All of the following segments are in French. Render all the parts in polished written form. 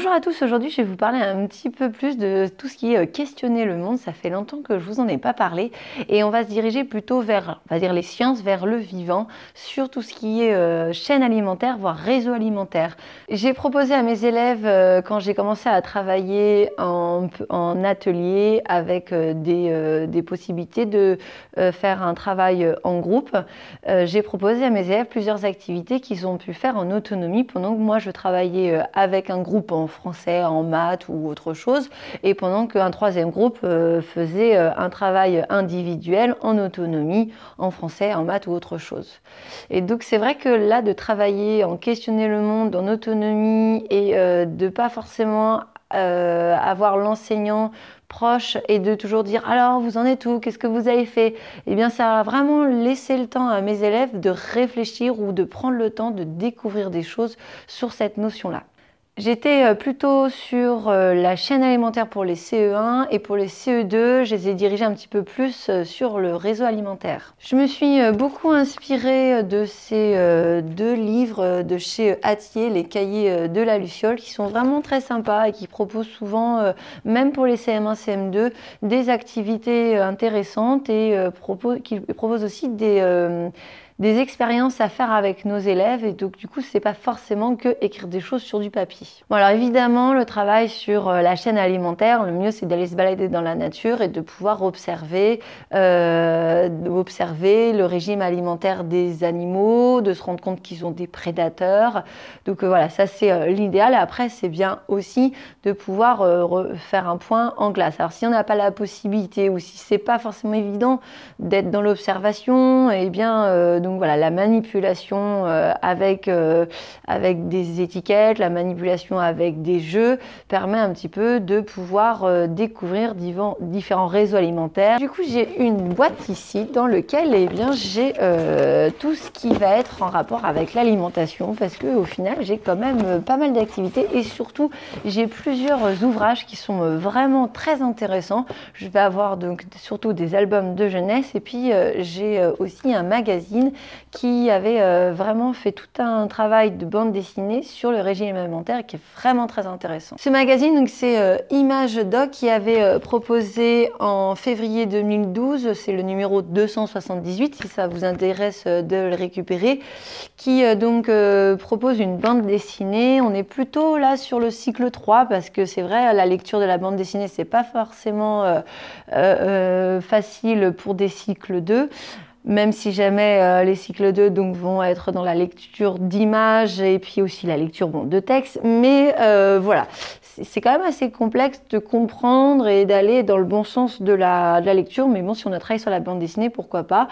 Bonjour à tous, aujourd'hui je vais vous parler un petit peu plus de tout ce qui est questionner le monde. Ça fait longtemps que je vous en ai pas parlé et on va se diriger plutôt vers, on va dire les sciences, vers le vivant, sur tout ce qui est chaîne alimentaire, voire réseau alimentaire. J'ai proposé à mes élèves, quand j'ai commencé à travailler en atelier avec des possibilités de faire un travail en groupe, j'ai proposé à mes élèves plusieurs activités qu'ils ont pu faire en autonomie pendant que moi je travaillais avec un groupe en français, en maths ou autre chose, et pendant qu'un troisième groupe faisait un travail individuel en autonomie, en français, en maths ou autre chose. Et donc c'est vrai que là, de travailler en questionner le monde en autonomie et de pas forcément avoir l'enseignant proche et de toujours dire alors vous en êtes où, qu'est-ce que vous avez fait, et bien ça a vraiment laissé le temps à mes élèves de réfléchir ou de prendre le temps de découvrir des choses sur cette notion-là. J'étais plutôt sur la chaîne alimentaire pour les CE1 et pour les CE2, je les ai dirigés un petit peu plus sur le réseau alimentaire. Je me suis beaucoup inspirée de ces deux livres de chez Hatier, les cahiers de la Luciole, qui sont vraiment très sympas et qui proposent souvent, même pour les CM1, CM2, des activités intéressantes et qui proposent aussi des expériences à faire avec nos élèves, et donc du coup c'est pas forcément que écrire des choses sur du papier. Bon, alors évidemment le travail sur la chaîne alimentaire, le mieux c'est d'aller se balader dans la nature et de pouvoir observer le régime alimentaire des animaux, de se rendre compte qu'ils ont des prédateurs. Donc voilà, ça c'est l'idéal. Après c'est bien aussi de pouvoir faire un point en classe. Alors si on n'a pas la possibilité ou si c'est pas forcément évident d'être dans l'observation, et bien donc voilà, la manipulation avec des étiquettes, la manipulation avec des jeux permet un petit peu de pouvoir découvrir différents réseaux alimentaires. Du coup, j'ai une boîte ici dans laquelle eh bien j'ai tout ce qui va être en rapport avec l'alimentation, parce que au final j'ai quand même pas mal d'activités et surtout j'ai plusieurs ouvrages qui sont vraiment très intéressants. Je vais avoir donc surtout des albums de jeunesse et puis j'ai aussi un magazine qui avait vraiment fait tout un travail de bande dessinée sur le régime alimentaire qui est vraiment très intéressant. Ce magazine, donc c'est Image Doc, qui avait proposé en février 2012, c'est le numéro 278 si ça vous intéresse de le récupérer, qui donc propose une bande dessinée. On est plutôt là sur le cycle 3 parce que c'est vrai, la lecture de la bande dessinée c'est pas forcément facile pour des cycles 2. Même si jamais les cycles 2 donc, vont être dans la lecture d'images et puis aussi la lecture de texte. Mais voilà, c'est quand même assez complexe de comprendre et d'aller dans le bon sens de la lecture. Mais bon, si on a travaillé sur la bande dessinée, pourquoi pas.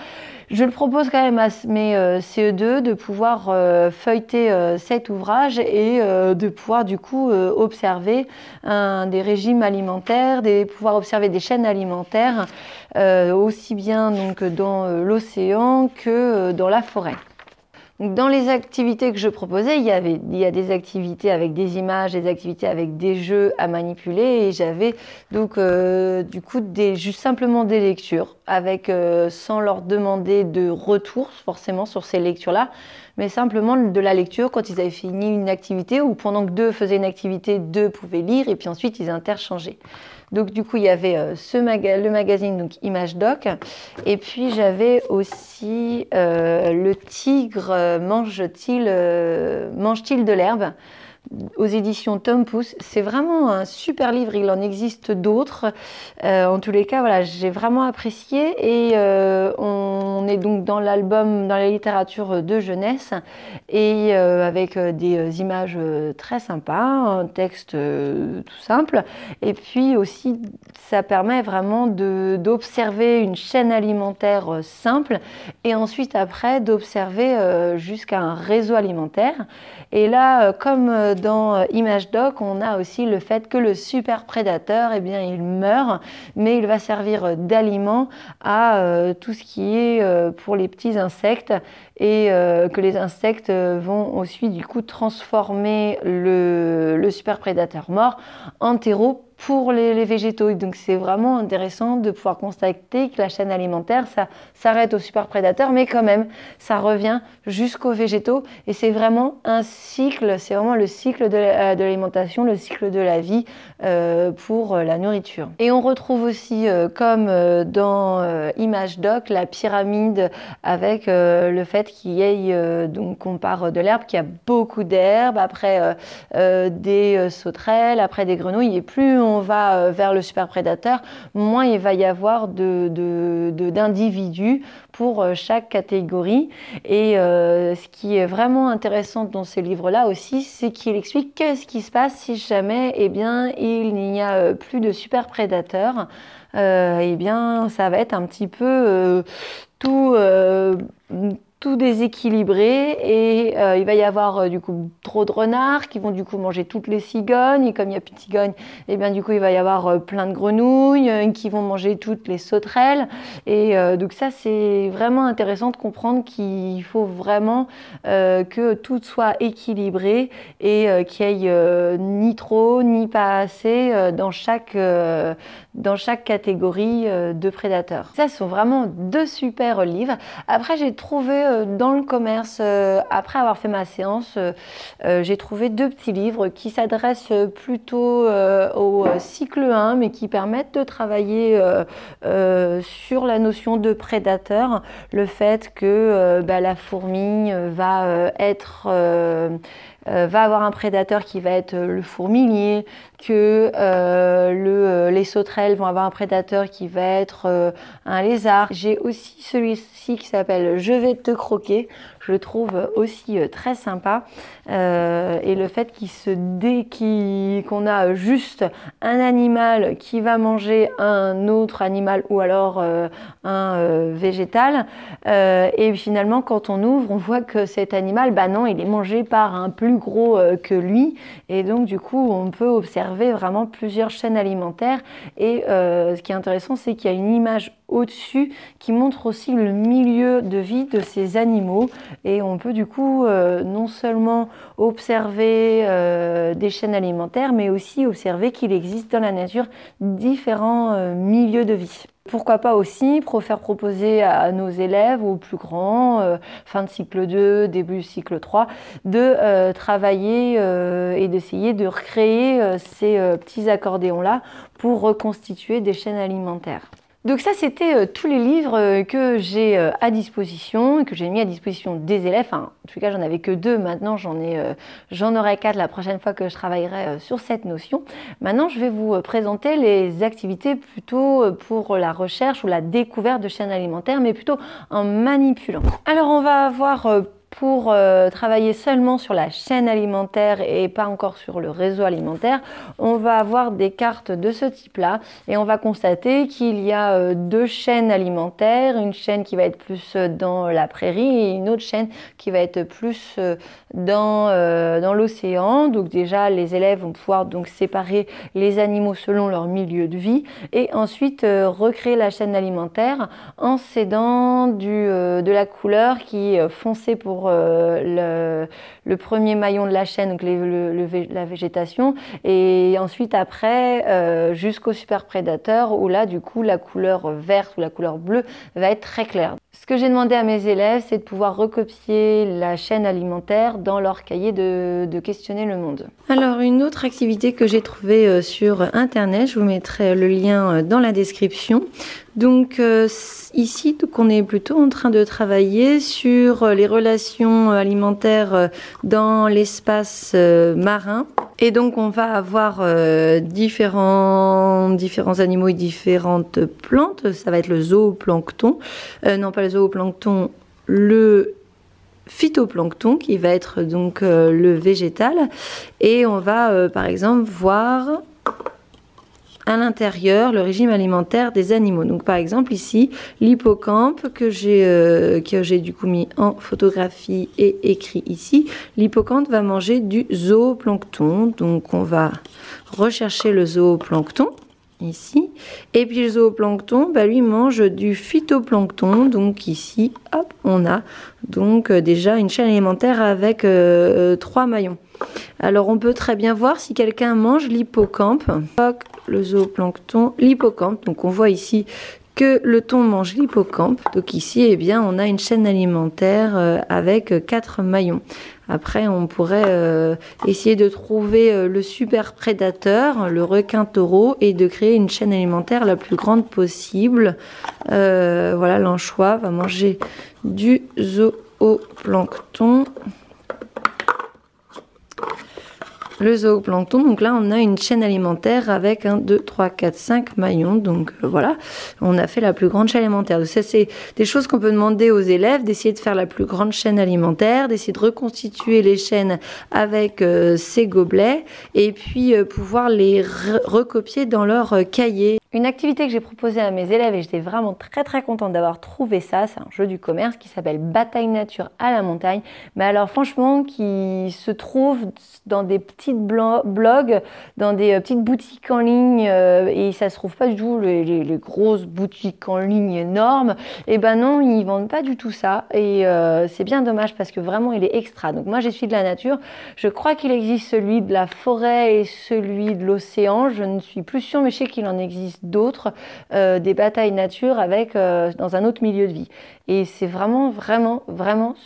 Je le propose quand même à mes CE2 de pouvoir feuilleter cet ouvrage et de pouvoir du coup observer des régimes alimentaires, pouvoir observer des chaînes alimentaires, aussi bien donc dans l'océan que dans la forêt. Donc, dans les activités que je proposais, il y a des activités avec des images, des activités avec des jeux à manipuler, et j'avais donc du coup juste simplement des lectures avec sans leur demander de retour forcément sur ces lectures-là, mais simplement de la lecture quand ils avaient fini une activité ou pendant que deux faisaient une activité, deux pouvaient lire et puis ensuite ils interchangeaient. Donc du coup il y avait le magazine donc Image Doc, et puis j'avais aussi le tigre mange-t-il de l'herbe aux éditions Tom Pouce. C'est vraiment un super livre, il en existe d'autres. En tous les cas, voilà, j'ai vraiment apprécié, et on est donc dans l'album, dans la littérature de jeunesse, et avec des images très sympas, un texte tout simple, et puis aussi ça permet vraiment d'observer une chaîne alimentaire simple, et ensuite après d'observer jusqu'à un réseau alimentaire. Et là, comme dans Image Doc, on a aussi le fait que le super prédateur, eh bien, il meurt, mais il va servir d'aliment à tout ce qui est pour les petits insectes, et que les insectes vont aussi du coup transformer le super prédateur mort en terreau pour les végétaux. Donc c'est vraiment intéressant de pouvoir constater que la chaîne alimentaire, ça s'arrête aux super prédateurs, mais quand même, ça revient jusqu'aux végétaux. Et c'est vraiment un cycle, c'est vraiment le cycle de l'alimentation, le cycle de la vie pour la nourriture. Et on retrouve aussi, comme dans ImageDoc, la pyramide avec le fait qu'il y ait, donc on part de l'herbe, qu'il y a beaucoup d'herbes, après des sauterelles, après des grenouilles, et plus on va vers le super prédateur, moins il va y avoir d'individus pour chaque catégorie. Et ce qui est vraiment intéressant dans ces livres-là aussi, c'est qu'il explique qu'est-ce qui se passe si jamais il n'y a plus de super prédateurs. Ça va être un petit peu tout déséquilibré et il va y avoir du coup trop de renards qui vont du coup manger toutes les cigognes, et comme il n'y a plus de cigognes, du coup il va y avoir plein de grenouilles qui vont manger toutes les sauterelles. Et donc ça, c'est vraiment intéressant de comprendre qu'il faut vraiment que tout soit équilibré et qu'il n'y ait ni trop ni pas assez dans chaque catégorie de prédateurs. Ça, ce sont vraiment deux super livres. Après, j'ai trouvé dans le commerce, après avoir fait ma séance, j'ai trouvé deux petits livres qui s'adressent plutôt au cycle 1, mais qui permettent de travailler sur la notion de prédateur, le fait que la fourmi va avoir un prédateur qui va être le fourmilier, que les sauterelles vont avoir un prédateur qui va être un lézard. J'ai aussi celui-ci qui s'appelle « Je vais te croquer ». Je le trouve aussi très sympa. Et le fait qu'on a juste un animal qui va manger un autre animal ou alors un végétal. Et finalement, quand on ouvre, on voit que cet animal, non, il est mangé par un plus gros que lui. Et donc, du coup, on peut observer vraiment plusieurs chaînes alimentaires. Et ce qui est intéressant, c'est qu'il y a une image au-dessus qui montre aussi le milieu de vie de ces animaux. Et on peut du coup non seulement observer des chaînes alimentaires, mais aussi observer qu'il existe dans la nature différents milieux de vie. Pourquoi pas aussi faire proposer à nos élèves, aux plus grands, fin de cycle 2, début cycle 3, de travailler et d'essayer de recréer ces petits accordéons-là pour reconstituer des chaînes alimentaires. Donc ça, c'était tous les livres que j'ai à disposition, que j'ai mis à disposition des élèves. Enfin, en tout cas, j'en avais que 2. Maintenant, j'en aurai 4 la prochaine fois que je travaillerai sur cette notion. Maintenant, je vais vous présenter les activités plutôt pour la recherche ou la découverte de chaînes alimentaires, mais plutôt en manipulant. Alors, on va avoir pour travailler seulement sur la chaîne alimentaire et pas encore sur le réseau alimentaire, on va avoir des cartes de ce type-là et on va constater qu'il y a deux chaînes alimentaires, une chaîne qui va être plus dans la prairie et une autre chaîne qui va être plus dans l'océan. Donc déjà, les élèves vont pouvoir donc séparer les animaux selon leur milieu de vie et ensuite recréer la chaîne alimentaire en s'aidant de la couleur qui est foncée pour le premier maillon de la chaîne, donc la végétation, et ensuite après jusqu'au super prédateur où là du coup la couleur verte ou la couleur bleue va être très claire. Ce que j'ai demandé à mes élèves, c'est de pouvoir recopier la chaîne alimentaire dans leur cahier de questionner le monde. Alors une autre activité que j'ai trouvée sur internet, je vous mettrai le lien dans la description. Donc ici, on est plutôt en train de travailler sur les relations alimentaires dans l'espace marin. Et donc on va avoir différents animaux et différentes plantes. Ça va être le zooplancton, non pas le zooplancton, le phytoplancton qui va être donc le végétal. Et on va par exemple voir à l'intérieur le régime alimentaire des animaux. Donc par exemple ici l'hippocampe que j'ai du coup mis en photographie et écrit ici. L'hippocampe va manger du zooplancton. Donc on va rechercher le zooplancton. ici. Et puis le zooplancton, bah, lui mange du phytoplancton. Donc ici, hop, on a donc déjà une chaîne alimentaire avec 3 maillons. Alors on peut très bien voir si quelqu'un mange l'hippocampe. Le zooplancton, l'hippocampe. Donc on voit ici que le thon mange l'hippocampe. Donc ici, eh bien, on a une chaîne alimentaire avec 4 maillons. Après, on pourrait essayer de trouver le super prédateur, le requin taureau, et de créer une chaîne alimentaire la plus grande possible. Voilà, l'anchois va manger du zooplancton. Le zooplancton, donc là on a une chaîne alimentaire avec 1, 2, 3, 4, 5 maillons, donc voilà, on a fait la plus grande chaîne alimentaire. Donc ça c'est des choses qu'on peut demander aux élèves, d'essayer de faire la plus grande chaîne alimentaire, d'essayer de reconstituer les chaînes avec ces gobelets, et puis pouvoir les recopier dans leur cahier. Une activité que j'ai proposée à mes élèves et j'étais vraiment très contente d'avoir trouvé ça, c'est un jeu du commerce qui s'appelle Bataille nature à la montagne, mais alors franchement qui se trouve dans des petites blogs, dans des petites boutiques en ligne et ça se trouve pas du tout les grosses boutiques en ligne énormes, et ben non, ils vendent pas du tout ça et c'est bien dommage parce que vraiment il est extra. Donc moi j'ai celui de la nature, je crois qu'il existe celui de la forêt et celui de l'océan, je ne suis plus sûre mais je sais qu'il en existe d'autres, des batailles nature avec dans un autre milieu de vie. Et c'est vraiment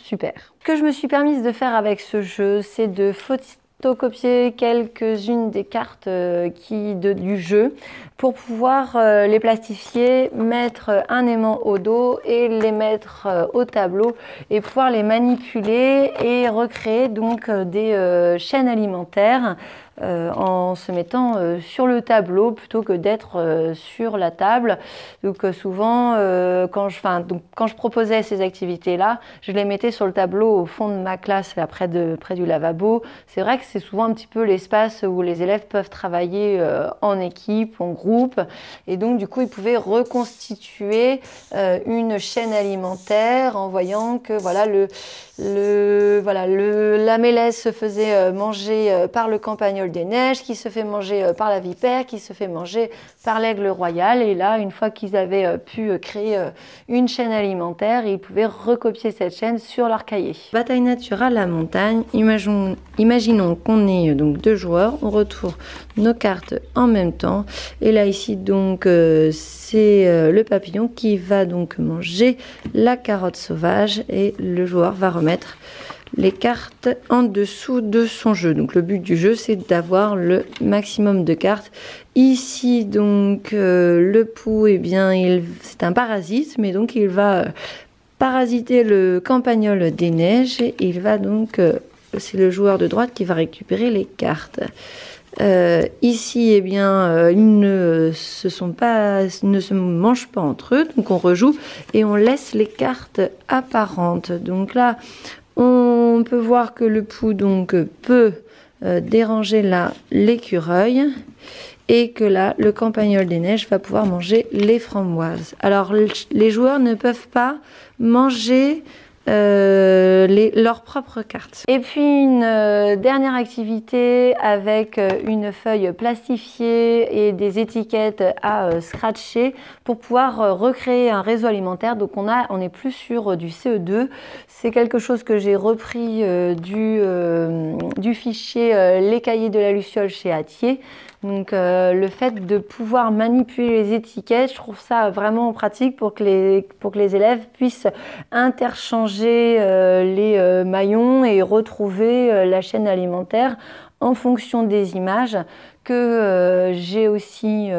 super. Ce que je me suis permise de faire avec ce jeu, c'est de photocopier quelques-unes des cartes du jeu pour pouvoir les plastifier, mettre un aimant au dos et les mettre au tableau et pouvoir les manipuler et recréer donc des chaînes alimentaires en se mettant sur le tableau plutôt que d'être sur la table. Donc souvent quand je proposais ces activités-là, je les mettais sur le tableau au fond de ma classe, là, près du lavabo. C'est vrai que c'est souvent un petit peu l'espace où les élèves peuvent travailler en équipe, en groupe, et donc du coup ils pouvaient reconstituer une chaîne alimentaire en voyant que voilà la mélèze se faisait manger par le campagnol des neiges, qui se fait manger par la vipère, qui se fait manger par l'aigle royal. Et là, une fois qu'ils avaient pu créer une chaîne alimentaire, ils pouvaient recopier cette chaîne sur leur cahier. Bataille nature à la montagne. Imaginons qu'on est donc 2 joueurs, on retourne nos cartes en même temps. Et là ici donc c'est le papillon qui va donc manger la carotte sauvage et le joueur va remettre les cartes en dessous de son jeu. Donc le but du jeu c'est d'avoir le maximum de cartes. Ici donc le pou, eh bien c'est un parasite, mais donc il va parasiter le campagnol des neiges et il va donc c'est le joueur de droite qui va récupérer les cartes. Ici, eh bien, ils ne se mangent pas entre eux, donc on rejoue et on laisse les cartes apparentes. Donc là, on peut voir que le pou donc peut déranger là l'écureuil et que là, le campagnol des neiges va pouvoir manger les framboises. Alors, les joueurs ne peuvent pas manger leurs propres cartes. Et puis une dernière activité avec une feuille plastifiée et des étiquettes à scratcher pour pouvoir recréer un réseau alimentaire. Donc on est plus sur du CE2. C'est quelque chose que j'ai repris du fichier Les Cahiers de la Luciole chez Hatier. Donc le fait de pouvoir manipuler les étiquettes, je trouve ça vraiment pratique pour que les élèves puissent interchanger les maillons et retrouver la chaîne alimentaire en fonction des images que j'ai aussi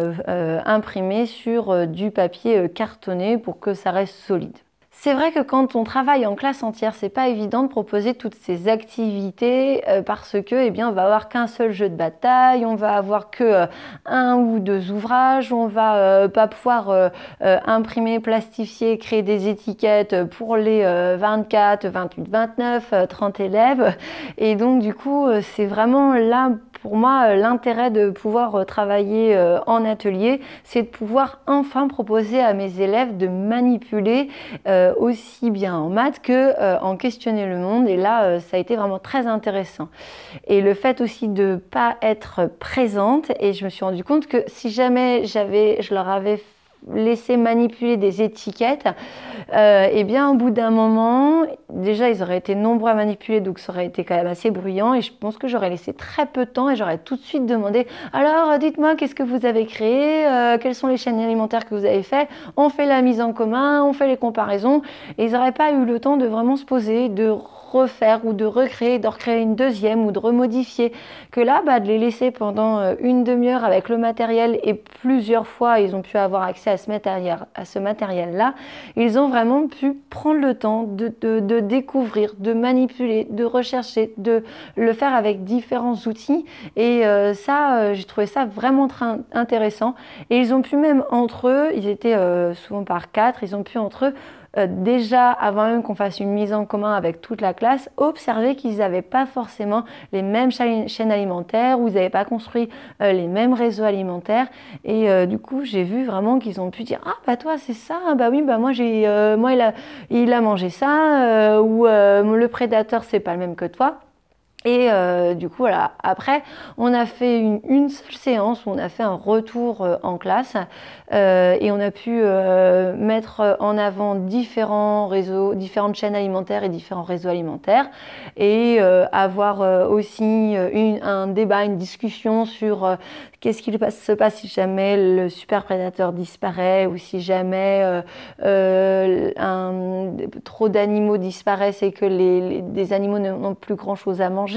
imprimées sur du papier cartonné pour que ça reste solide. C'est vrai que quand on travaille en classe entière, c'est pas évident de proposer toutes ces activités parce que, eh bien, on va avoir qu'un seul jeu de bataille, on va avoir que 1 ou 2 ouvrages, on va pas pouvoir imprimer, plastifier, créer des étiquettes pour les 24, 28, 29, 30 élèves. Et donc, du coup, c'est vraiment là pour moi, l'intérêt de pouvoir travailler en atelier, c'est de pouvoir enfin proposer à mes élèves de manipuler aussi bien en maths que en questionner le monde. Et là, ça a été vraiment très intéressant. Et le fait aussi de ne pas être présente, et je me suis rendu compte que si jamais je leur avais laissé manipuler des étiquettes, et bien au bout d'un moment, déjà ils auraient été nombreux à manipuler, donc ça aurait été quand même assez bruyant, et je pense que j'aurais laissé très peu de temps et j'aurais tout de suite demandé: alors dites-moi, qu'est-ce que vous avez créé, quelles sont les chaînes alimentaires que vous avez fait, on fait la mise en commun, on fait les comparaisons, et ils n'auraient pas eu le temps de vraiment se poser, de refaire ou de recréer, de recréer une deuxième ou de remodifier. Que là, de les laisser pendant une demi-heure avec le matériel, et plusieurs fois ils ont pu avoir accès à ce matériel-là, ils ont vraiment pu prendre le temps de découvrir, de manipuler, de rechercher, de le faire avec différents outils. Et j'ai trouvé ça vraiment très intéressant. Et ils ont pu même entre eux, ils étaient souvent par 4, ils ont pu entre eux déjà, avant même qu'on fasse une mise en commun avec toute la classe, observer qu'ils n'avaient pas forcément les mêmes chaînes alimentaires, ou ils n'avaient pas construit les mêmes réseaux alimentaires. Et du coup, j'ai vu vraiment qu'ils ont pu dire: ah bah toi c'est ça, bah oui, bah moi il a mangé ça, ou le prédateur c'est pas le même que toi. Et du coup, voilà. Après, on a fait une seule séance où on a fait un retour en classe, et on a pu mettre en avant différents réseaux, différentes chaînes alimentaires et différents réseaux alimentaires, et avoir aussi un débat, une discussion sur qu'est-ce qui se passe si jamais le super prédateur disparaît, ou si jamais trop d'animaux disparaissent et que des animaux n'ont plus grand-chose à manger.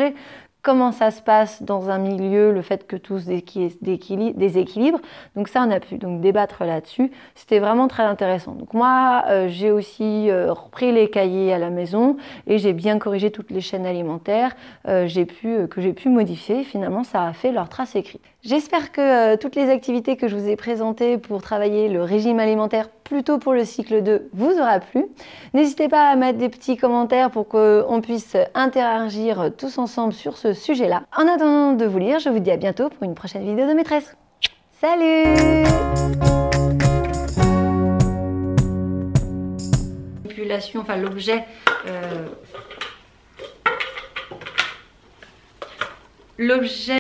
Comment ça se passe dans un milieu, le fait que tous déséquilibrent. Donc ça, on a pu donc débattre là-dessus. C'était vraiment très intéressant. Donc moi, j'ai aussi repris les cahiers à la maison, et j'ai bien corrigé toutes les chaînes alimentaires que j'ai pu modifier. Finalement, ça a fait leur trace écrite. J'espère que toutes les activités que je vous ai présentées pour travailler le régime alimentaire plutôt pour le cycle 2 vous aura plu. N'hésitez pas à mettre des petits commentaires pour qu'on puisse interagir tous ensemble sur ce sujet-là. En attendant de vous lire, je vous dis à bientôt pour une prochaine vidéo de maîtresse. Salut! Manipulation, enfin l'objet. L'objet